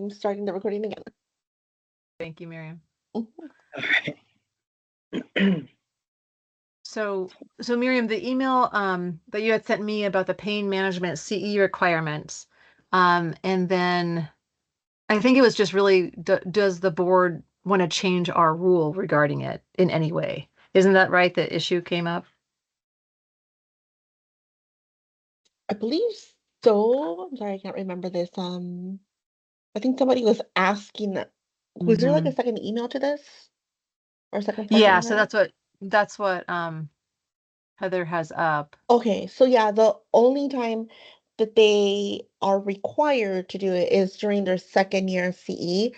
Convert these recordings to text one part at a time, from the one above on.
I'm starting the recording again. Thank you, Miriam. Mhm. All right. So Miriam, the email that you had sent me about the pain management CE requirements, and then I think it was just really, does the board want to change our rule regarding it in any way? Isn't that right? The issue came up? I believe so. I'm sorry, I can't remember this. I think somebody was asking that. Was there like a second email to this? Or a second part Yeah, of so it? that's what Heather has up. Okay, so yeah, the only time that they are required to do it is during their second year of CE,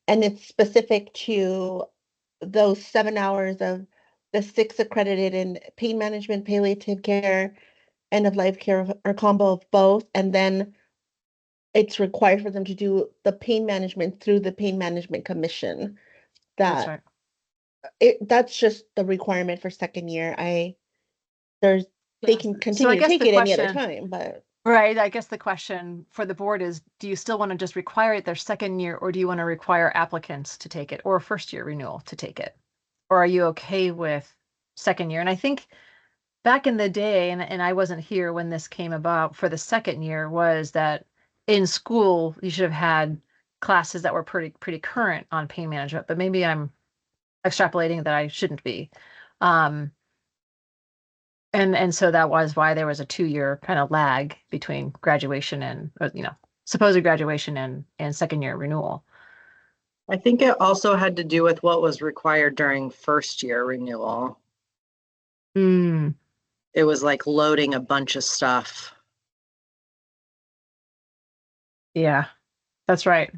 and it's specific to those 7 hours of the 6 accredited in pain management, palliative care, end of life care, or combo of both, and then it's required for them to do the pain management through the Pain Management Commission. That's That right. that's just the requirement for second year. There's they Yeah. can So I continue to guess take the it any other question, time, but right, I guess the question for the board is, do you still want to just require it their second year, or do you want to require applicants to take it, or first year renewal to take it? Or are you okay with second year? And I think back in the day, and I wasn't here when this came about for the second year, was that in school you should have had classes that were pretty current on pain management, but maybe I'm extrapolating that I shouldn't be. Um, and so that was why there was a 2-year kind of lag between graduation and, supposed graduation and second year renewal. I think it also had to do with what was required during first year renewal. Mm, It was like loading a bunch of stuff. yeah, that's right.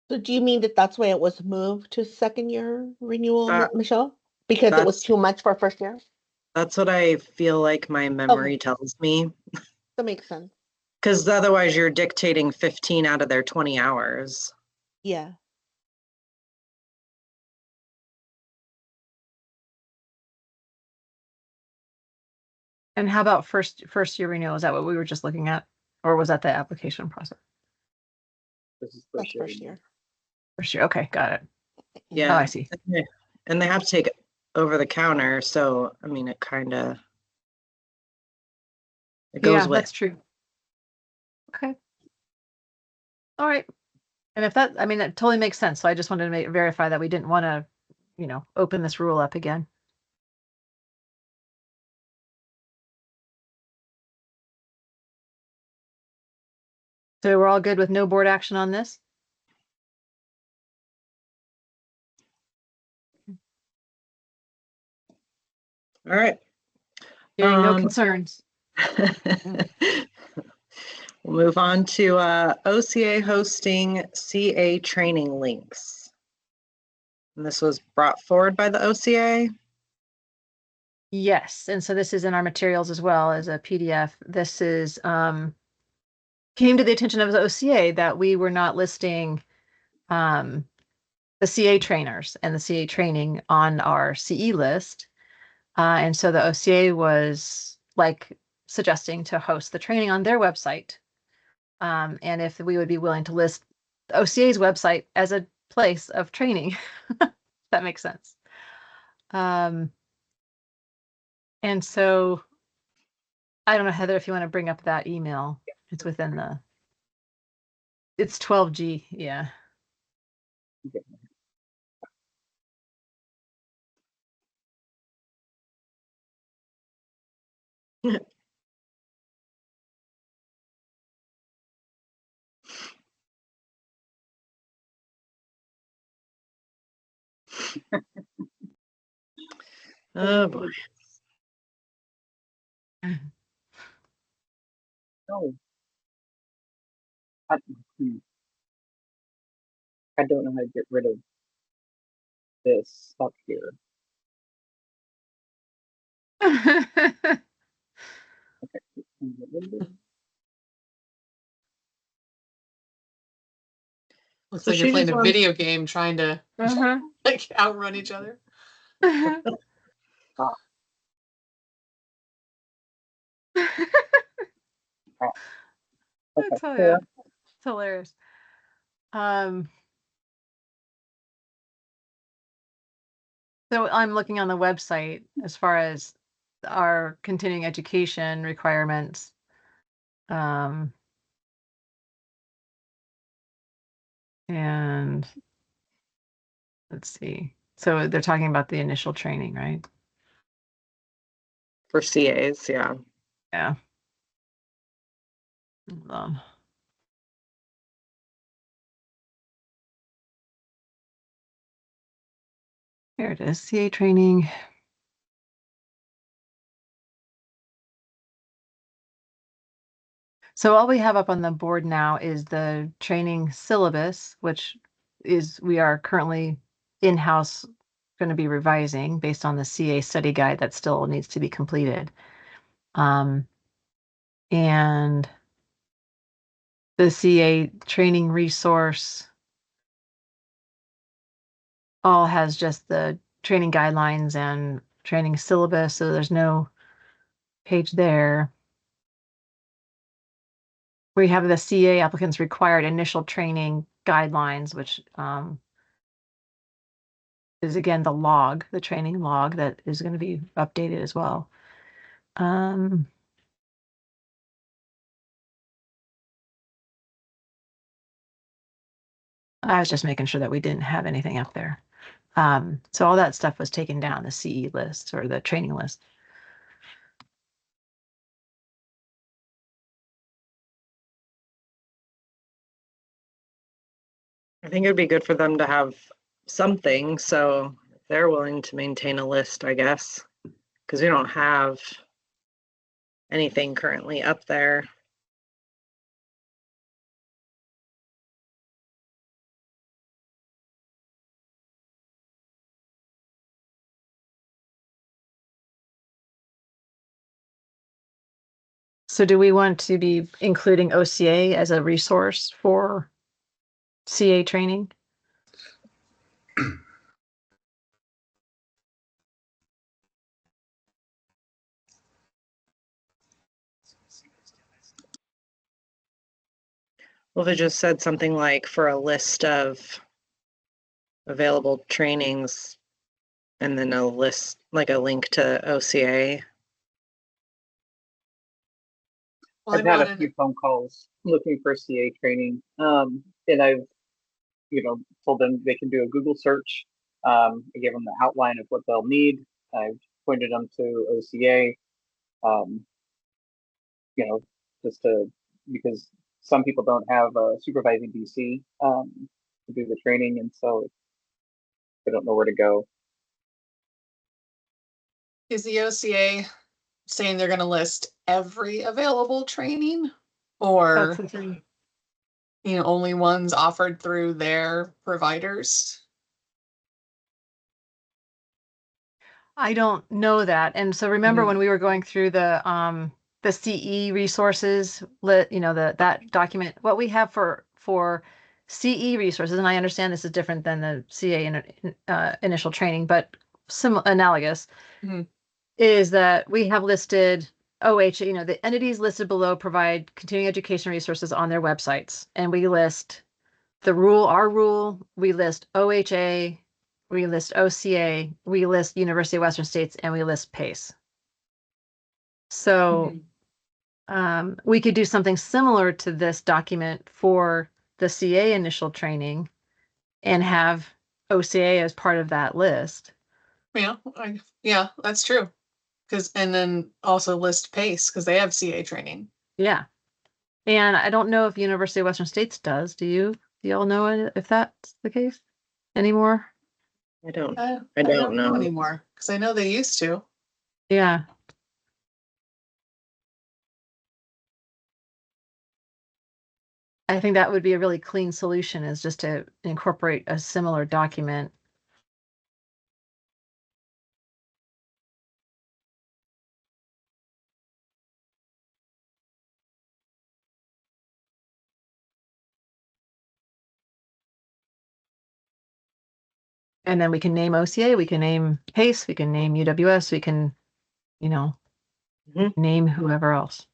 so do you mean that that's why it was moved to second year renewal, That, Michelle? Because it was that's too much for first year? that's what I feel like my memory Okay, tells me. that makes sense. Because otherwise you're dictating 15 out of their 20 hours. Yeah. And how about first year renewal? Is that what we were just looking at, or was that the application process? This is That's first year. First year. Okay, got it. Yeah. Oh, I see. And they have to take it over the counter. So, I mean, it kind of, it goes Yeah, with. that's true. Okay. All right. And if that, I mean, that totally makes sense. So I just wanted to verify that we didn't want to, open this rule up again. So we're all good with no board action on this? All right. Hearing no concerns. We'll move on to OCA hosting CA training links. And this was brought forward by the OCA. Yes, and so this is in our materials as well as a PDF. This is came to the attention of the OCA that we were not listing the CA trainers and the CA training on our CE list. And so the OCA was suggesting to host the training on their website. And if we would be willing to list the OCA's website as a place of training, that makes sense. And so I don't know, Heather, if you want to bring up that email. It's within it's 12G, yeah. Oh boy. No, I don't know how to get rid of this up here. Can you get rid of it? Looks So like you're she playing just a wants- video game trying to Uh-huh. outrun each other. Ah, Okay, That's, cool. yeah, it's hilarious. So I'm looking on the website as far as our continuing education requirements. Um, and let's see. So they're talking about the initial training, right? For CAs, yeah. Yeah. Hold on. Here it is, CA training. So all we have up on the board now is the training syllabus, which is we are currently in-house going to be revising based on the CA study guide that still needs to be completed. And the CA training resource all has just the training guidelines and training syllabus, so there's no page there. We have the CA applicants required initial training guidelines, which is again the log, the training log that is going to be updated as well. I was just making sure that we didn't have anything up there. So all that stuff was taken down, the CE list or the training list. I think it'd be good for them to have something, so if they're willing to maintain a list, I guess, because we don't have anything currently up there. So do we want to be including OCA as a resource for CA training? Well, they just said something like for a list of available trainings and then a list, like a link to OCA. Well, I've had a few phone calls looking for CA training, and I've, told them they can do a Google search. I gave them the outline of what they'll need. I've pointed them to OCA, um, just because some people don't have a supervising DC to do the training, and so they don't know where to go. Is the OCA saying they're going to list every available training, or That's the thing. only ones offered through their providers? I don't know that. And so remember when we were going through the CE resources, that document, what we have for CE resources, and I understand this is different than the CA initial training, but analogous, Mhm. is that we have listed OH, the entities listed below provide continuing education resources on their websites. And we list our rule, we list OHA, we list OCA, we list University of Western States, and we list PACE. So we could do something similar to this document for the CA initial training and have OCA as part of that list. Yeah, that's true. And then also list PACE because they have CA training. Yeah. And I don't know if University of Western States does. Do you? Do y'all know if that's the case anymore? I don't I don't know anymore because I know they used to. Yeah. I think that would be a really clean solution, is just to incorporate a similar document. And then we can name OCA, we can name PACE, we can name UWS, we can, Mhm. name whoever else.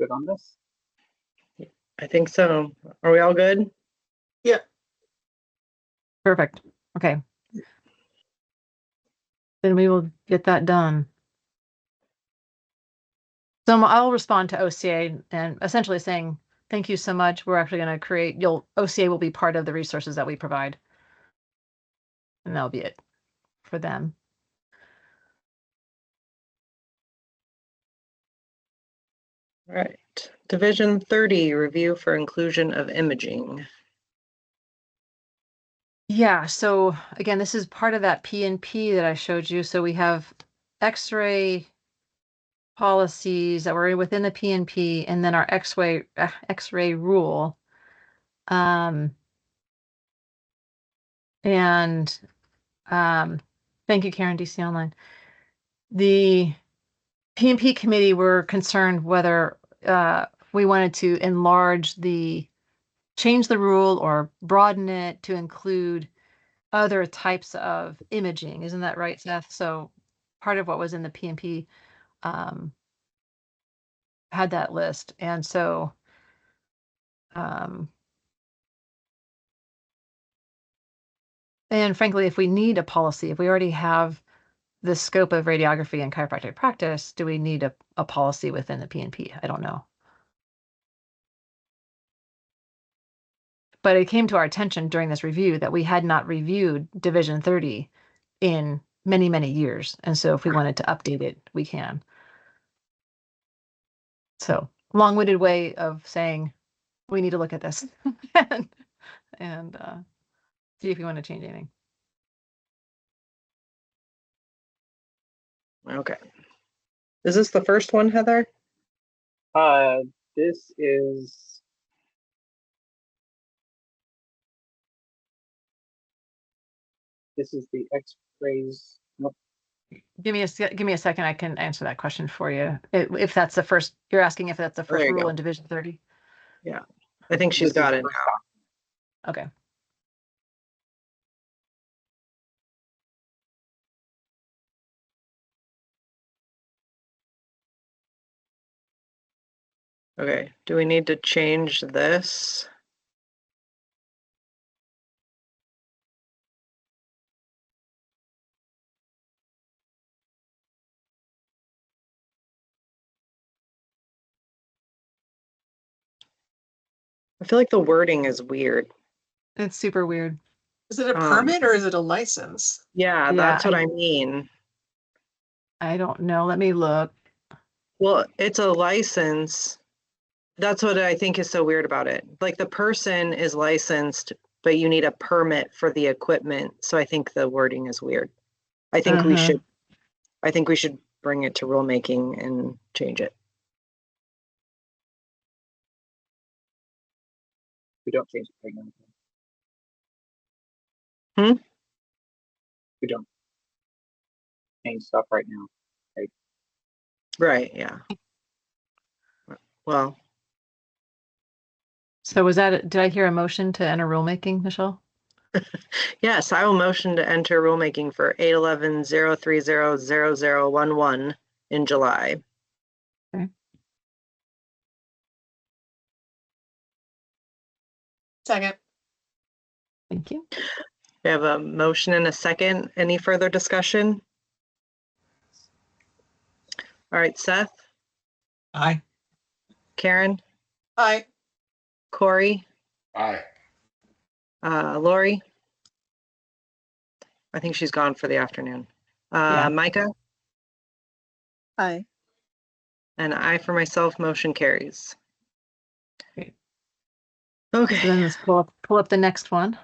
good on this? I think so. Are we all good? Yeah. Perfect. Okay. Then we will get that done. So I'll respond to OCA and essentially saying, thank you so much. We're actually going to create, OCA will be part of the resources that we provide. And that'll be it for them. All right. Division 30, review for inclusion of imaging. Yeah, so again, this is part of that P&P that I showed you. So we have X-ray policies that were within the P&P, and then our X-ray rule. And thank you, Karen, DC Online. The P&P committee were concerned whether we wanted to change the rule or broaden it to include other types of imaging. Isn't that right, Seth? So part of what was in the P&P had that list. And so and frankly, if we need a policy, if we already have the scope of radiography and chiropractic practice, do we need a policy within the P&P? I don't know. But it came to our attention during this review that we had not reviewed Division 30 in many, many years. And so if we wanted to update it, we can. So long-winded way of saying we need to look at this and see if you want to change anything. Okay. Is this the first one, Heather? This is the X-rays. Nope. Give me a second. I can answer that question for you. If that's the first, you're asking if that's the first There you rule go. in Division 30. Yeah. I think she's This is got the it first now. Okay. Okay. Do we need to change this? I feel like the wording is weird. It's super weird. Is it a Um, permit or is it a license? Yeah, Yeah, that's what I mean. I don't know. Let me look. Well, it's a license. That's what I think is so weird about it. Like the person is licensed, but you need a permit for the equipment. So I think the wording is weird. I think we should bring it to rulemaking and change it. We don't change it right now. We don't change stuff right now. Right, yeah. Well, So was that, did I hear a motion to enter rulemaking, Michelle? yes, I will motion to enter rulemaking for 8/11/030/0011 in July. Second. Thank you. We have a motion and a second. Any further discussion? All right, Seth, Aye. Karen, Aye. Corey, Aye. Lori. I think she's gone for the afternoon. Yeah. Micah, Aye. and I for myself, motion carries. Great. Okay. So then let's pull up the next one.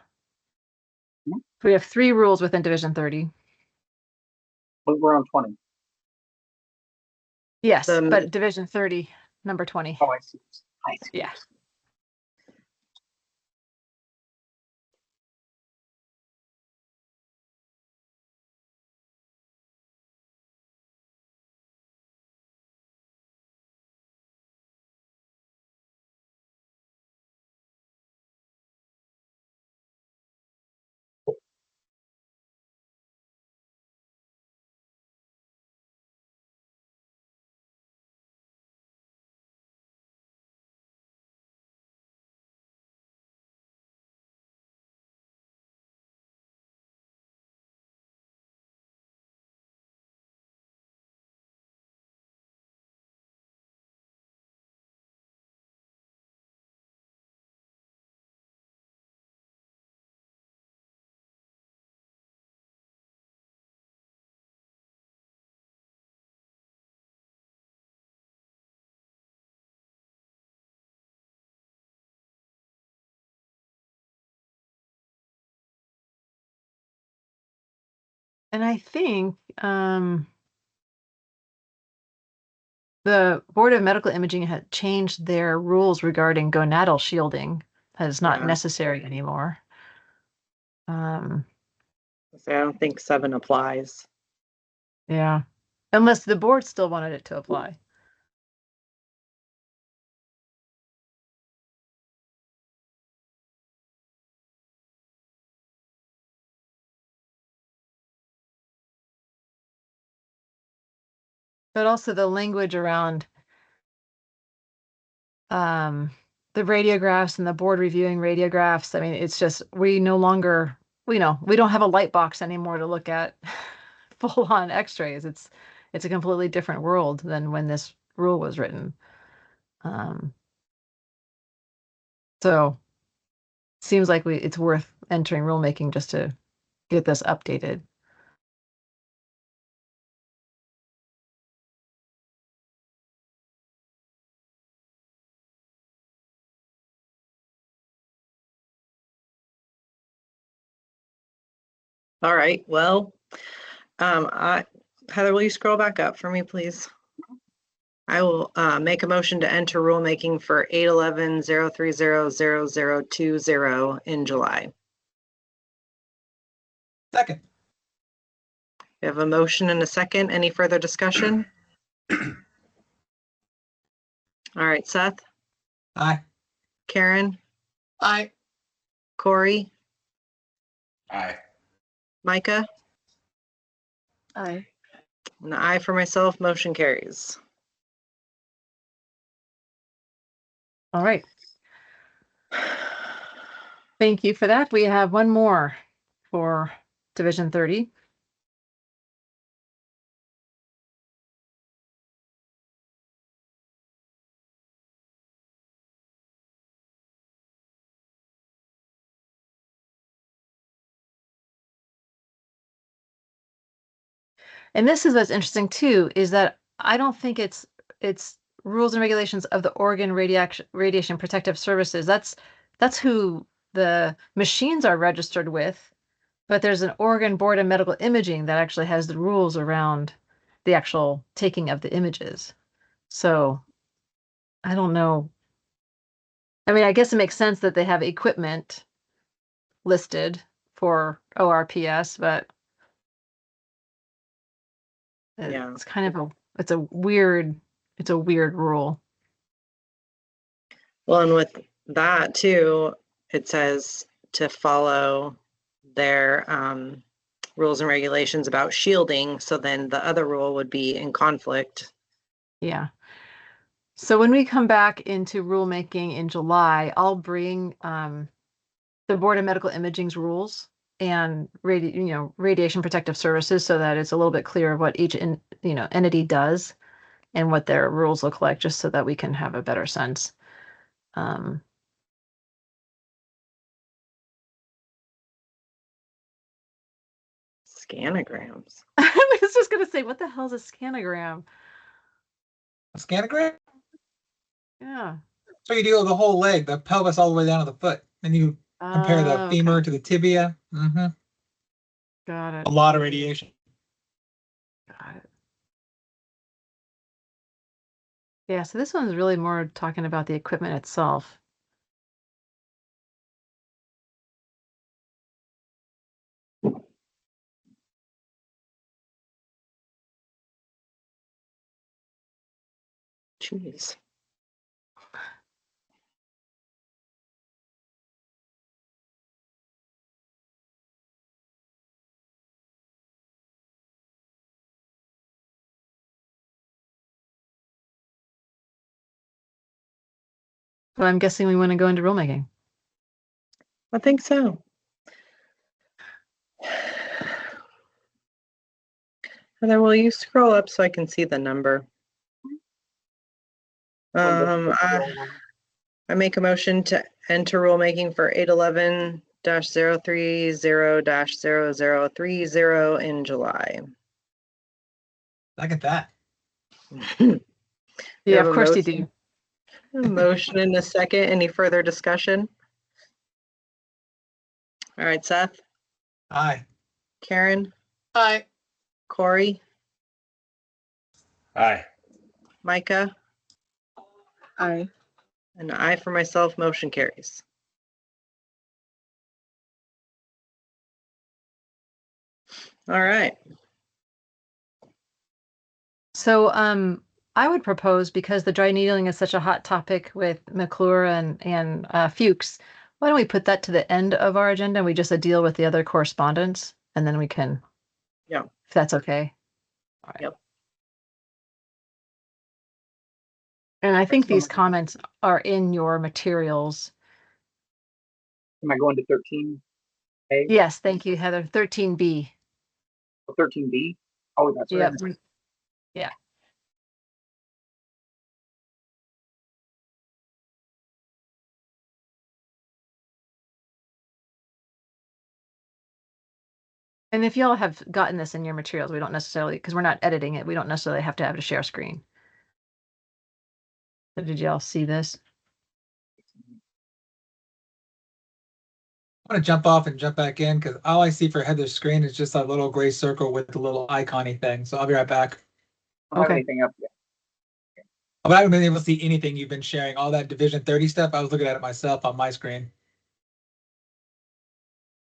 We have 3 rules within Division 30. But we're on 20. Yes, The- but Division 30, number 20. Oh, I see. I see. Yeah. And I think the Board of Medical Imaging had changed their rules regarding gonadal shielding. That is not Yeah. necessary anymore. So I don't think 7 applies. Yeah. Unless the board still wanted it to apply. But also the language around the radiographs and the board reviewing radiographs. I mean, it's just we no longer we don't have a light box anymore to look at full on x-rays. It's a completely different world than when this rule was written. So seems like it's worth entering rulemaking just to get this updated. All right, well, Heather, will you scroll back up for me, please? I will make a motion to enter rulemaking for 8/11/030/0020 in July. Second. We have a motion and a second. Any further discussion? All right, Seth, Aye. Karen, Aye. Corey, Aye. Micah, Aye. and an aye for myself. Motion carries. All right. Thank you for that. We have one more for Division 30. And this is what's interesting too, is that I don't think it's rules and regulations of the Oregon Radiation Protective Services. That's who the machines are registered with, but there's an Oregon Board of Medical Imaging that actually has the rules around the actual taking of the images. So I don't know. I mean, I guess it makes sense that they have equipment listed for ORPS, but Yeah. it's kind of it's a weird rule. Well, and with that too, it says to follow their rules and regulations about shielding. So then the other rule would be in conflict. Yeah. So when we come back into rulemaking in July, I'll bring the Board of Medical Imaging's rules and radiation protective services so that it's a little bit clear of what each entity does and what their rules look like, just so that we can have a better sense. Scanograms. I was just gonna say, what the hell is a scanogram? A scanogram? Yeah. So you do the whole leg, the pelvis all the way down to the foot, and you compare the Oh, femur okay. to the tibia. Got it. A lot of radiation. Got it. Yeah, so this one's really more talking about the equipment itself. Jeez. So I'm guessing we want to go into rulemaking. I think so. And then will you scroll up so I can see the number? I make a motion to enter rulemaking for 8/11/030/0030 in July. Look at that. Yeah, have of a course you motion. do. A motion and a second. Any further discussion? All right, Seth, Aye. Karen, Aye. Corey, Aye. Micah, Aye. and I for myself, motion carries. All right. So I would propose, because the dry needling is such a hot topic with McClure and Fuchs, why don't we put that to the end of our agenda and we just deal with the other correspondence, and then we can. Yeah. If that's okay. All right. Yep. And I think these Excellent. comments are in your materials. Am I going to 13A Yes, thank you, Heather. 13B. or 13B? Oh, that's right. Yep. Yeah. And if y'all have gotten this in your materials, we don't necessarily, because we're not editing it, we don't necessarily have to have a share screen. So did y'all see this? I want to jump off and jump back in because all I see for Heather's screen is just a little gray circle with the little icon-y thing. So I'll be right back. I don't have Okay. anything up yet. But I haven't been able to see anything you've been sharing. All that Division 30 stuff, I was looking at it myself on my screen.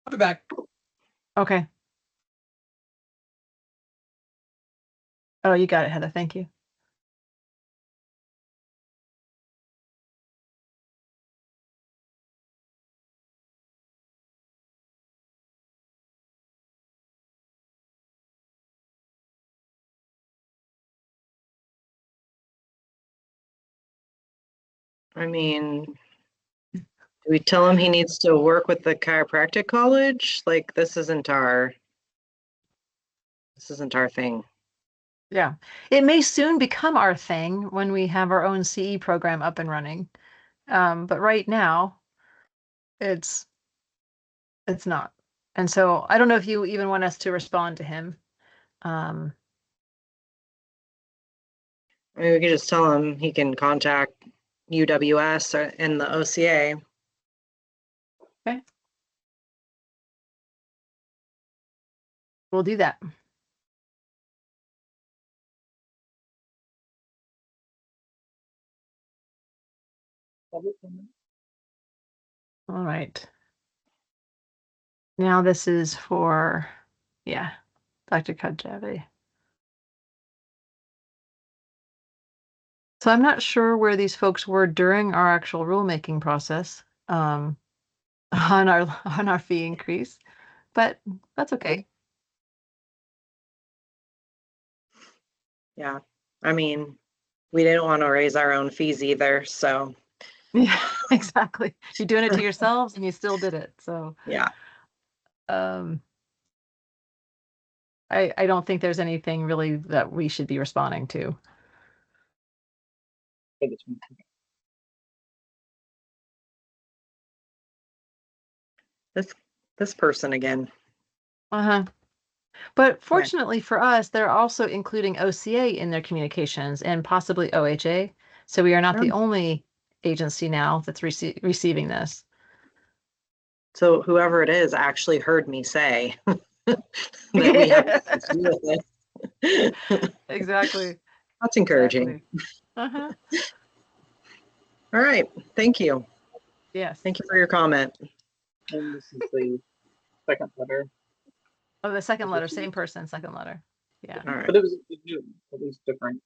I'll be back. Okay. Oh, you got it, Heather. Thank you. I mean, do we tell him he needs to work with the chiropractic college? Like, this isn't our thing. Yeah. It may soon become our thing when we have our own CE program up and running. But right now, it's not. And so I don't know if you even want us to respond to him. I mean, we could just tell him he can contact UWS and the OCA. We'll do that. All right. Now this is for, yeah, Dr. Kajabi. So I'm not sure where these folks were during our actual rulemaking process on our fee increase, but that's okay. Yeah. I mean, we didn't want to raise our own fees either. So, Yeah, exactly. You're doing it to yourselves and you still did it. So yeah. I don't think there's anything really that we should be responding to. This person again. Uh-huh. But fortunately for us, they're also including OCA in their communications and possibly OHA. So we are not the only agency now that's receiving this. So whoever it is actually heard me say that we have nothing to do with it. Exactly. That's encouraging. Exactly. Uh-huh. All right. Thank you. Yes. Thank you for your comment. And this is the second letter. Oh, the second letter, same person, second letter. Yeah. All right. But it was at least different.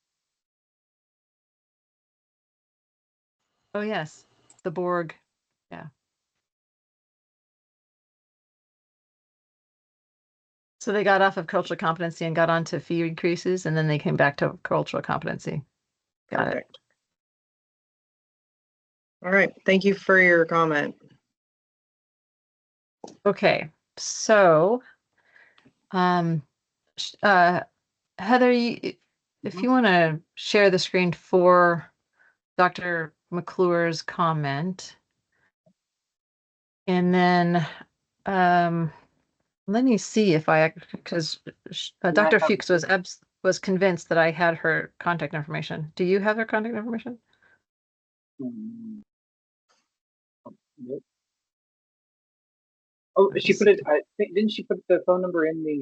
Oh, yes. The Borg. Yeah. So they got off of cultural competency and got onto fee increases, and then they came back to cultural competency. Got it. Perfect. All right. Thank you for your comment. Okay. So, Heather, if you want to share the screen for Dr. McClure's comment, and then let me see if because Dr. Fuchs was convinced that I had her contact information. Do you have her contact information? Nope. Oh, she put it. I think didn't she put the phone number in the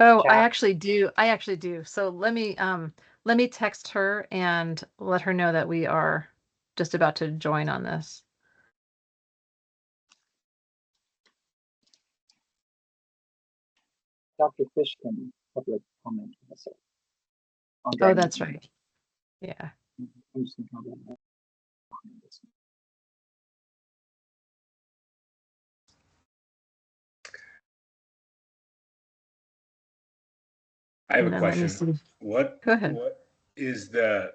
Oh, I chat. actually do. I actually do. So let me text her and let her know that we are just about to join on this. Dr. Fishkin public comment also. On Oh, dry that's needling. right. Yeah. I'm just gonna comment on that. I have And a then let me question. see. What Go ahead. what is the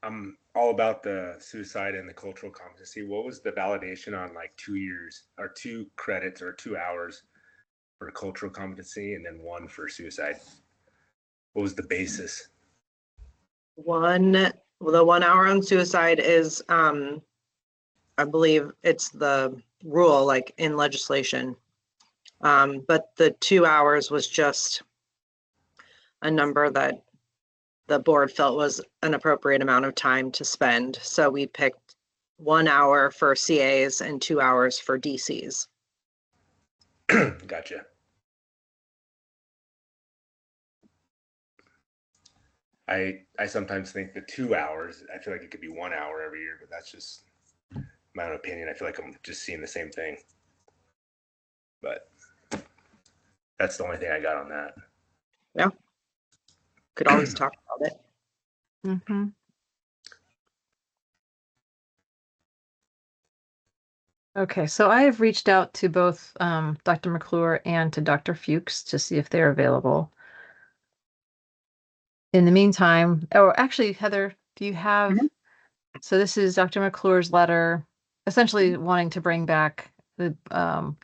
I'm all about the suicide and the cultural competency. What was the validation on like 2 years or 2 credits or 2 hours for cultural competency and then 1 for suicide? What was the basis? The 1 hour on suicide is, I believe it's the rule, like in legislation. But the 2 hours was just a number that the board felt was an appropriate amount of time to spend. So we picked 1 hour for CAs and 2 hours for DCs. Gotcha. I sometimes think the 2 hours, I feel like it could be 1 hour every year, but that's just my own opinion. I feel like I'm just seeing the same thing. But that's the only thing I got on that. Could always talk about it. Mm-hmm. Okay, so I have reached out to both Dr. McClure and to Dr. Fuchs to see if they're available. In the meantime, or actually, Heather, do you have, so this is Dr. McClure's letter, essentially wanting to bring back the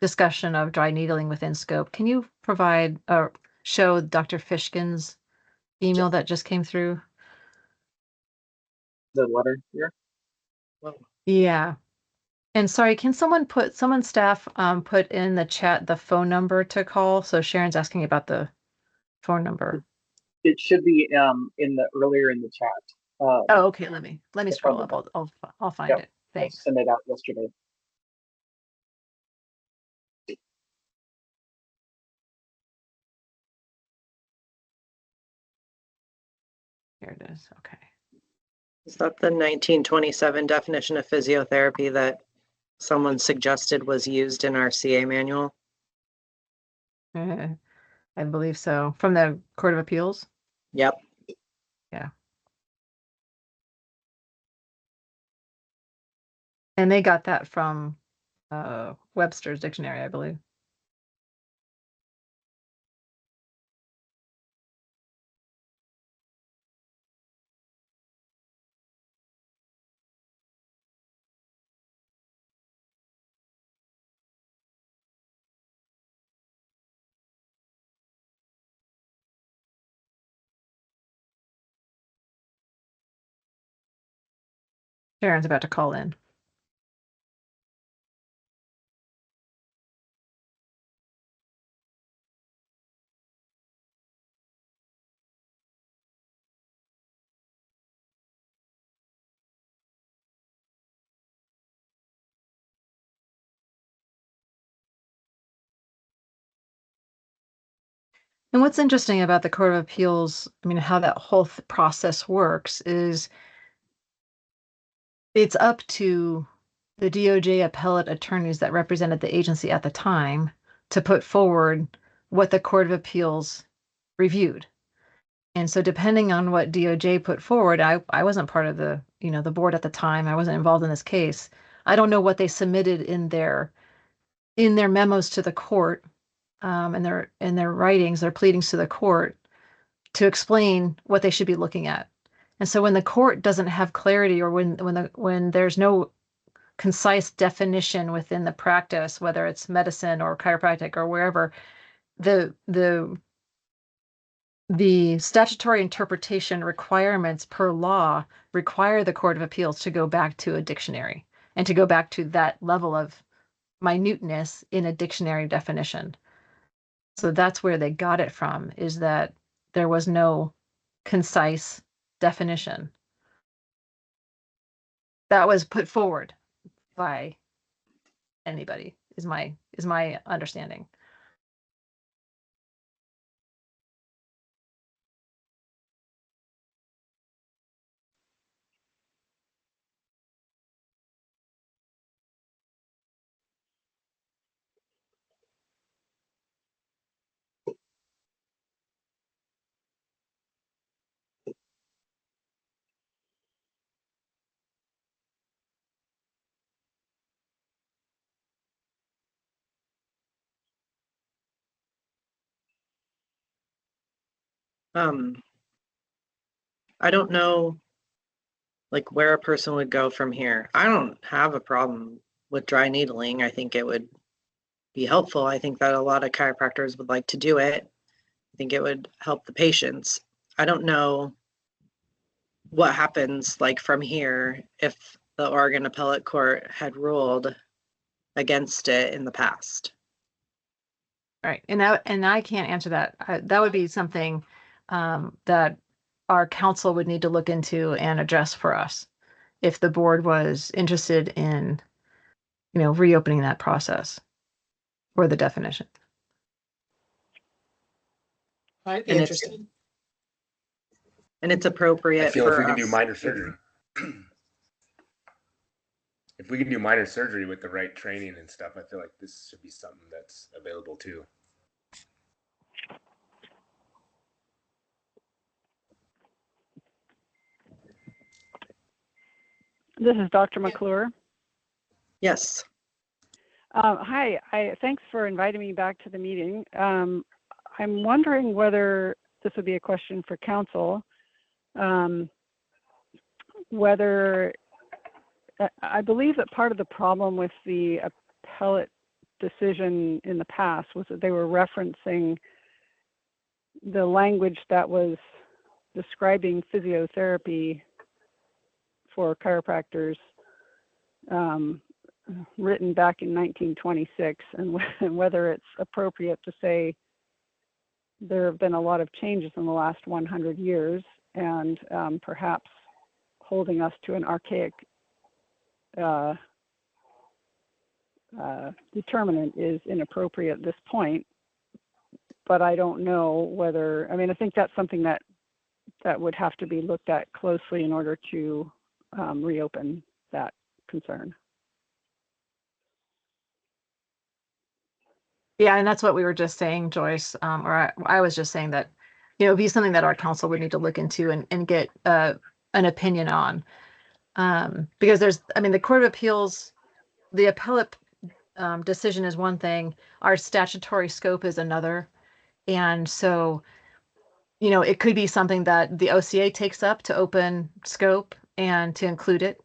discussion of dry needling within scope. Can you provide or show Dr. Fishkin's email that just came through? The letter here. Yeah. And sorry, can someone staff put in the chat the phone number to call? So Sharon's asking about the phone number. It should be in the earlier in the chat. Oh, okay. Let me It's scroll on the up. I'll find Yep. it. I Thanks. sent it out yesterday. Here it is. Okay. Is that the 1927 definition of physiotherapy that someone suggested was used in our CA manual? I believe so. From the Court of Appeals. Yep. Yeah. And they got that from Webster's dictionary, I believe. Sharon's about to call in. And what's interesting about the Court of Appeals, I mean, how that whole process works is it's up to the DOJ appellate attorneys that represented the agency at the time to put forward what the Court of Appeals reviewed. And so depending on what DOJ put forward, I wasn't part of the, the board at the time. I wasn't involved in this case. I don't know what they submitted in their memos to the court, and their writings, their pleadings to the court to explain what they should be looking at. And so when the court doesn't have clarity, or when there's no concise definition within the practice, whether it's medicine or chiropractic or wherever, the statutory interpretation requirements per law require the Court of Appeals to go back to a dictionary and to go back to that level of minuteness in a dictionary definition. So that's where they got it from, is that there was no concise definition that was put forward by anybody, is my understanding. I don't know like where a person would go from here. I don't have a problem with dry needling. I think it would be helpful. I think that a lot of chiropractors would like to do it. I think it would help the patients. I don't know what happens like from here if the Oregon Appellate Court had ruled against it in the past. Right. And I can't answer that. That would be something that our council would need to look into and address for us if the board was interested in, reopening that process or the definition. I'd be And it's interested. and it's I appropriate feel if for we can do us. minor surgery, if we can do minor surgery with the right training and stuff, I feel like this should be something that's available too. This is Dr. McClure. Yes. Hi, thanks for inviting me back to the meeting. I'm wondering whether this would be a question for council, whether I believe that part of the problem with the appellate decision in the past was that they were referencing the language that was describing physiotherapy for chiropractors written back in 1926, and whether it's appropriate to say there have been a lot of changes in the last 100 years, and perhaps holding us to an archaic determinant is inappropriate at this point. But I don't know whether, I think that's something that would have to be looked at closely in order to reopen that concern. Yeah, and that's what we were just saying, Joyce, or I was just saying that, it'd be something that our council would need to look into and get an opinion on. Because the Court of Appeals, the appellate decision is one thing, our statutory scope is another. And so, it could be something that the OCA takes up to open scope and to include it.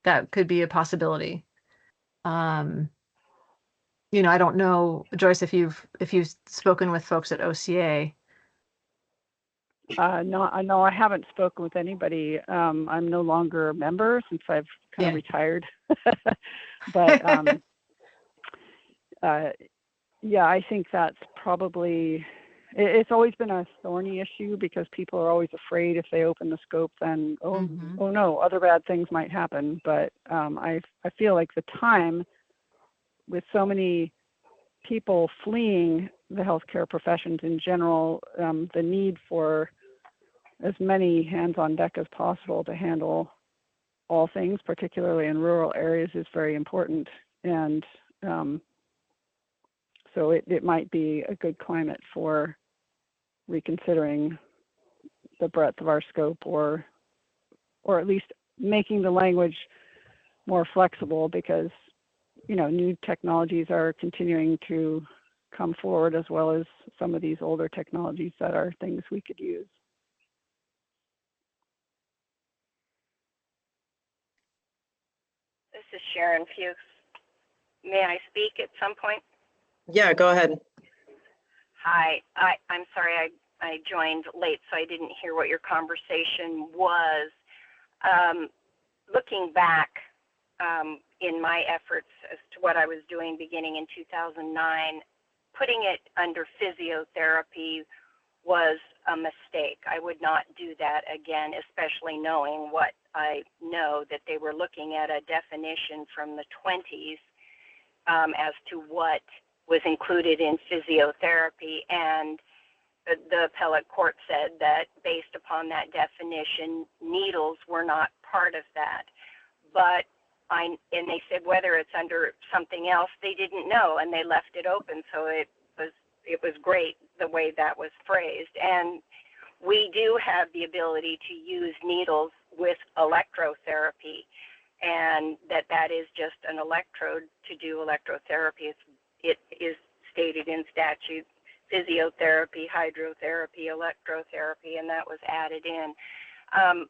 That could be a possibility. I don't know, Joyce, if you've spoken with folks at OCA. No, I haven't spoken with anybody. I'm no longer a member since I've kind of retired. But yeah, I think that's probably, it's always been a thorny issue because people are always afraid if they open the scope, then, oh no, other bad things might happen. But I feel like the time with so many people fleeing the healthcare professions in general, the need for as many hands on deck as possible to handle all things, particularly in rural areas, is very important. And so it might be a good climate for reconsidering the breadth of our scope, or at least making the language more flexible, because new technologies are continuing to come forward, as well as some of these older technologies that are things we could use. This is Sharon Fuchs. May I speak at some point? Yeah, go ahead. Hi, I'm sorry I joined late, so I didn't hear what your conversation was. Looking back in my efforts as to what I was doing beginning in 2009, putting it under physiotherapy was a mistake. I would not do that again, especially knowing what I know, that they were looking at a definition from the 20s as to what was included in physiotherapy, and the appellate court said that based upon that definition, needles were not part of that. But and they said whether it's under something else, they didn't know, and they left it open. So it was great the way that was phrased. And we do have the ability to use needles with electrotherapy, and that is just an electrode to do electrotherapy. It is stated in statute physiotherapy, hydrotherapy, electrotherapy, and that was added in.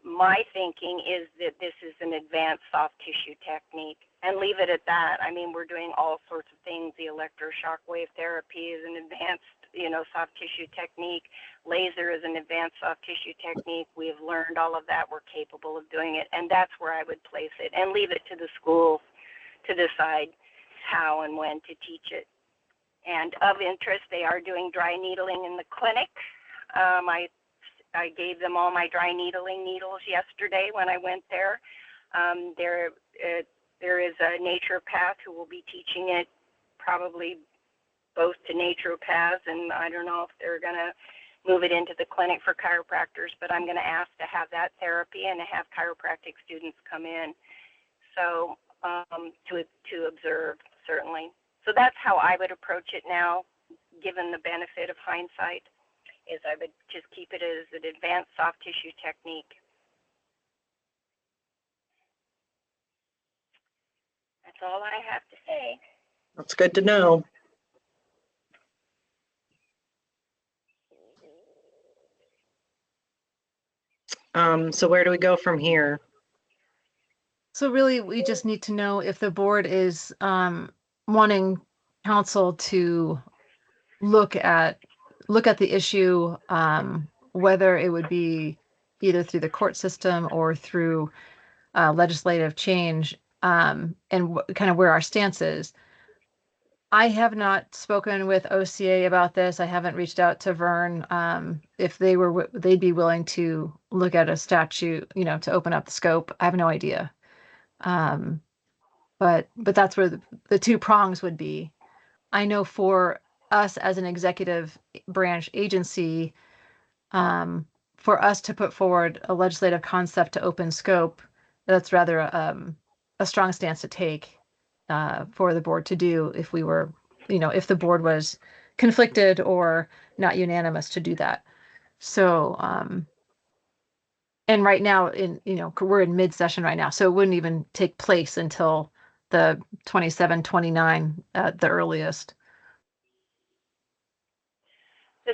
My thinking is that this is an advanced soft tissue technique, and leave it at that. I mean, we're doing all sorts of things. The electroshock wave therapy is an advanced, soft tissue technique. Laser is an advanced soft tissue technique. We have learned all of that. We're capable of doing it, and that's where I would place it, and leave it to the schools to decide how and when to teach it. And of interest, they are doing dry needling in the clinic. I gave them all my dry needling needles yesterday when I went there. There is a naturopath who will be teaching it, probably both to naturopaths, and I don't know if they're going to move it into the clinic for chiropractors, but I'm going to ask to have that therapy and to have chiropractic students come in, so to observe, certainly. So that's how I would approach it now, given the benefit of hindsight, is I would just keep it as an advanced soft tissue technique. That's all I have to say. That's good to know. So where do we go from here? So really, we just need to know if the board is wanting council to look at the issue, whether it would be either through the court system or through legislative change, and kind of where our stance is. I have not spoken with OCA about this. I haven't reached out to Vern. If they'd be willing to look at a statute, to open up the scope. I have no idea. But that's where the two prongs would be. I know for us as an executive branch agency, for us to put forward a legislative concept to open scope, that's rather a strong stance to take for the board to do if we were, if the board was conflicted or not unanimous to do that. So, and right now we're in mid-session right now, so it wouldn't even take place until the 27, 29 at the earliest. The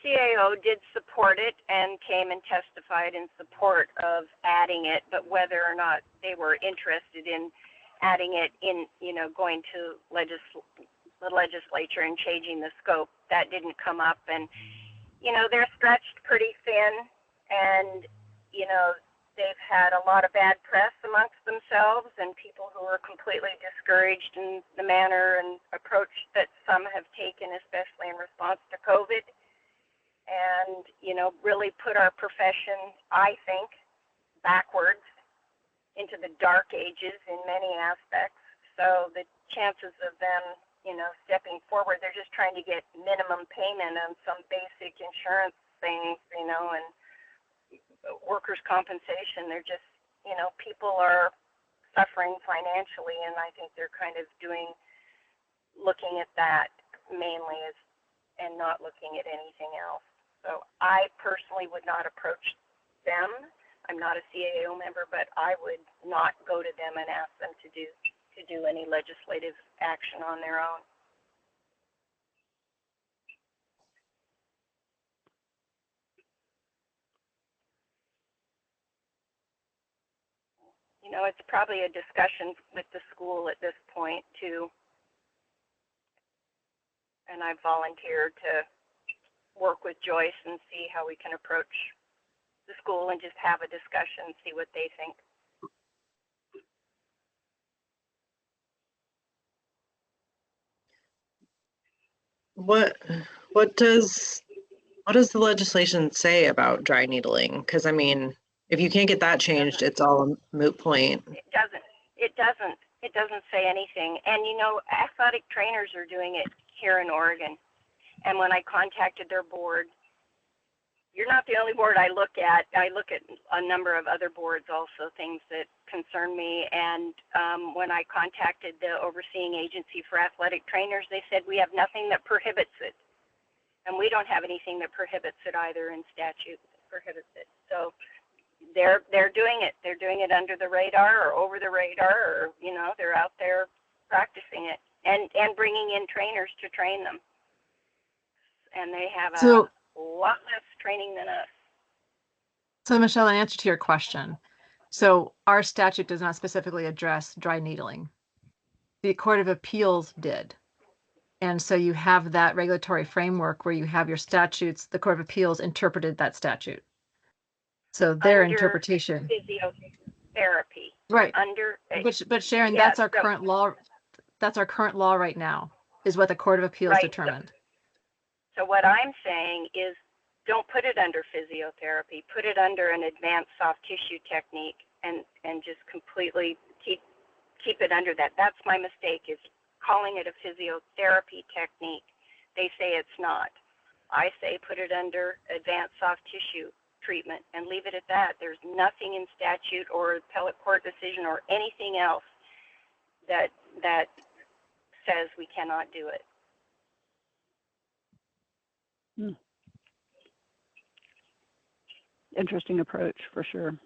CAO did support it and came and testified in support of adding it, but whether or not they were interested in adding it in, going to the legislature and changing the scope, that didn't come up. And, they're stretched pretty thin, and, they've had a lot of bad press amongst themselves and people who are completely discouraged in the manner and approach that some have taken, especially in response to COVID, and, really put our profession, I think, backwards into the dark ages in many aspects. So the chances of them, stepping forward, they're just trying to get minimum payment on some basic insurance things, and workers' compensation. They're just, people are suffering financially, and I think they're kind of looking at that mainly and not looking at anything else. So I personally would not approach them. I'm not a CAO member, but I would not go to them and ask them to do any legislative action on their own. It's probably a discussion with the school at this point too. And I volunteered to work with Joyce and see how we can approach the school and just have a discussion, see what they think. What does the legislation say about dry needling? Because I mean, if you can't get that changed, it's all a moot point. It doesn't say anything. And athletic trainers are doing it here in Oregon. And when I contacted their board, you're not the only board I look at. I look at a number of other boards also, things that concern me. And when I contacted the overseeing agency for athletic trainers, they said we have nothing that prohibits it. And we don't have anything that prohibits it either in statute that prohibits it. So they're doing it. They're doing it under the radar or over the radar, or, they're out there practicing it and bringing in trainers to train them. and they have a So- lot less training than us. So Michelle, in answer to your question, so our statute does not specifically address dry needling. The Court of Appeals did. And so you have that regulatory framework where you have your statutes, the Court of Appeals interpreted that statute. So their Under interpretation. Physiotherapy. Right. Under. But Sharon, yeah, that's our so- current law. That's our current law right now, is what the Court of Appeals Right. determined. So what I'm saying is, don't put it under physiotherapy. Put it under an advanced soft tissue technique, and just completely keep it under that. That's my mistake, is calling it a physiotherapy technique. They say it's not. I say put it under advanced soft tissue treatment and leave it at that. There's nothing in statute or appellate court decision or anything else that says we cannot do it. Interesting approach for sure.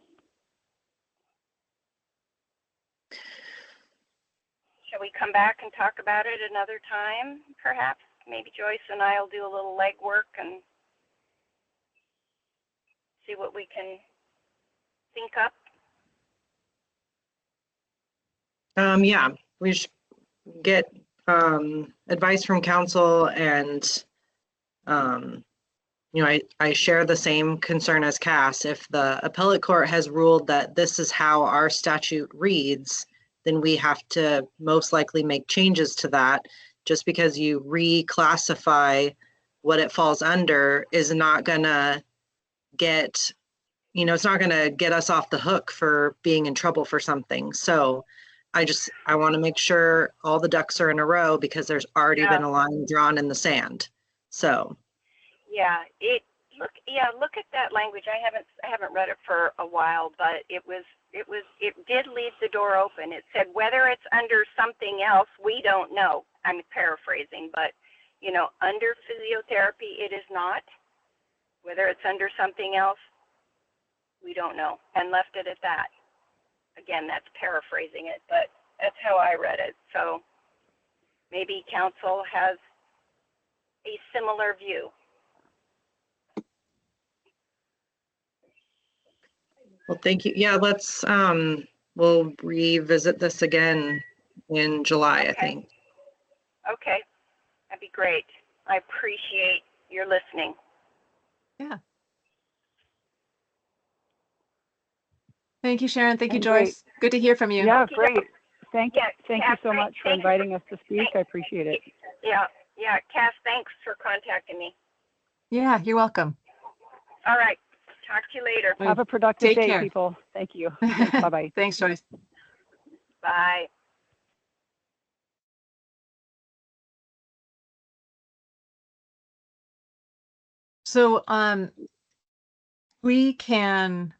Shall we come back and talk about it another time, perhaps? Maybe Joyce and I will do a little legwork and see what we can think up. Yeah, we should get advice from counsel, and I share the same concern as Cass. If the appellate court has ruled that this is how our statute reads, then we have to most likely make changes to that. Just because you reclassify what it falls under is not gonna get, it's not gonna get us off the hook for being in trouble for something. So I want to make sure all the ducks are in a row, because there's already been a line drawn in the sand. So. Yeah, look at that language. I haven't read it for a while, but it did leave the door open. It said whether it's under something else, we don't know. I'm paraphrasing, but under physiotherapy, it is not. Whether it's under something else, we don't know, and left it at that. Again, that's paraphrasing it, but that's how I read it. So maybe counsel has a similar view. Well, thank you. Yeah, let's, we'll revisit this again in July, I think. Okay, that'd be great. I appreciate your listening. Yeah. Thank you, Sharon. Thank you, And Joyce. Good to hear from you. Yeah, great. Thank you Cass, so much for thank you. inviting us to speak. I appreciate it. Yeah, Cass, thanks for contacting me. Yeah, you're welcome. All right, talk to you later. Have a productive Take day, care. people. Thank you. Bye-bye. Thanks, Joyce. Bye. So we can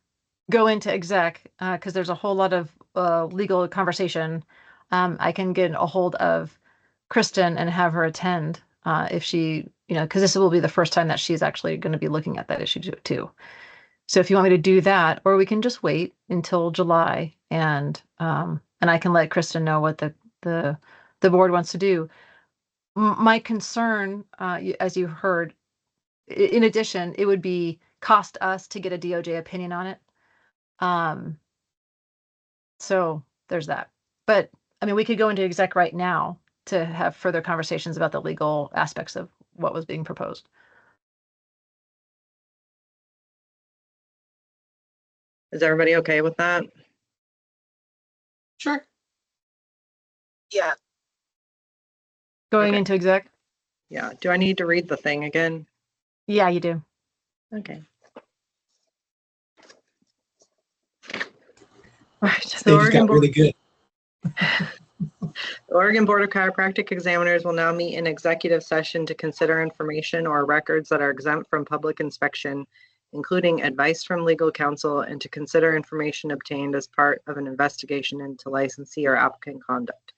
go into exec because there's a whole lot of legal conversation. I can get a hold of Kristen and have her attend if she, because this will be the first time that she's actually going to be looking at that issue too. So if you want me to do that, or we can just wait until July and I can let Kristen know what the board wants to do. My concern, as you heard, in addition, it would be cost us to get a DOJ opinion on it. So there's that. But I mean, we could go into exec right now to have further conversations about the legal aspects of what was being proposed. Is everybody okay with that? Sure. Yeah. Going Okay. into exec? Yeah. Do I need to read the thing again? Yeah, you do. Okay. All right. They just got really good. The Oregon Board of Chiropractic Examiners will now meet in executive session to consider information or records that are exempt from public inspection, including advice from legal counsel, and to consider information obtained as part of an investigation into licensee or applicant conduct.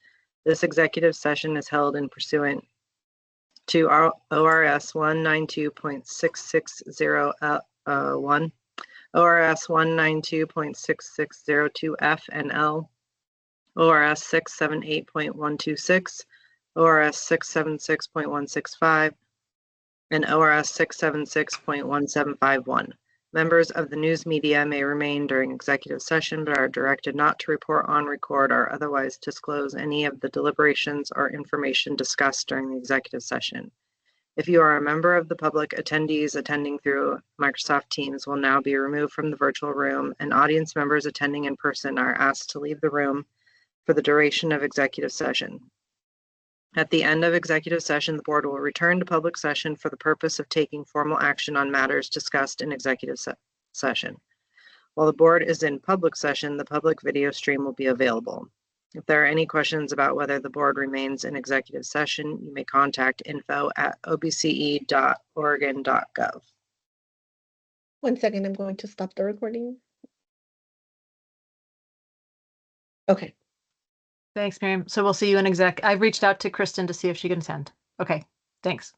This executive session is held in pursuant to ORS 192.6601, ORS 192.6602F and L, ORS 678.126, ORS 676.165, and ORS 676.1751. Members of the news media may remain during executive session, but are directed not to report on, record, or otherwise disclose any of the deliberations or information discussed during the executive session. If you are a member of the public, attendees attending through Microsoft Teams will now be removed from the virtual room, and audience members attending in person are asked to leave the room for the duration of executive session. At the end of executive session, the board will return to public session for the purpose of taking formal action on matters discussed in executive session. While the board is in public session, the public video stream will be available. If there are any questions about whether the board remains in executive session, you may contact info@obce.oregon.gov. 1 second, I'm going to stop the recording. Okay. Thanks, Miriam. So we'll see you in exec. I've reached out to Kristen to see if she can attend. Okay, thanks.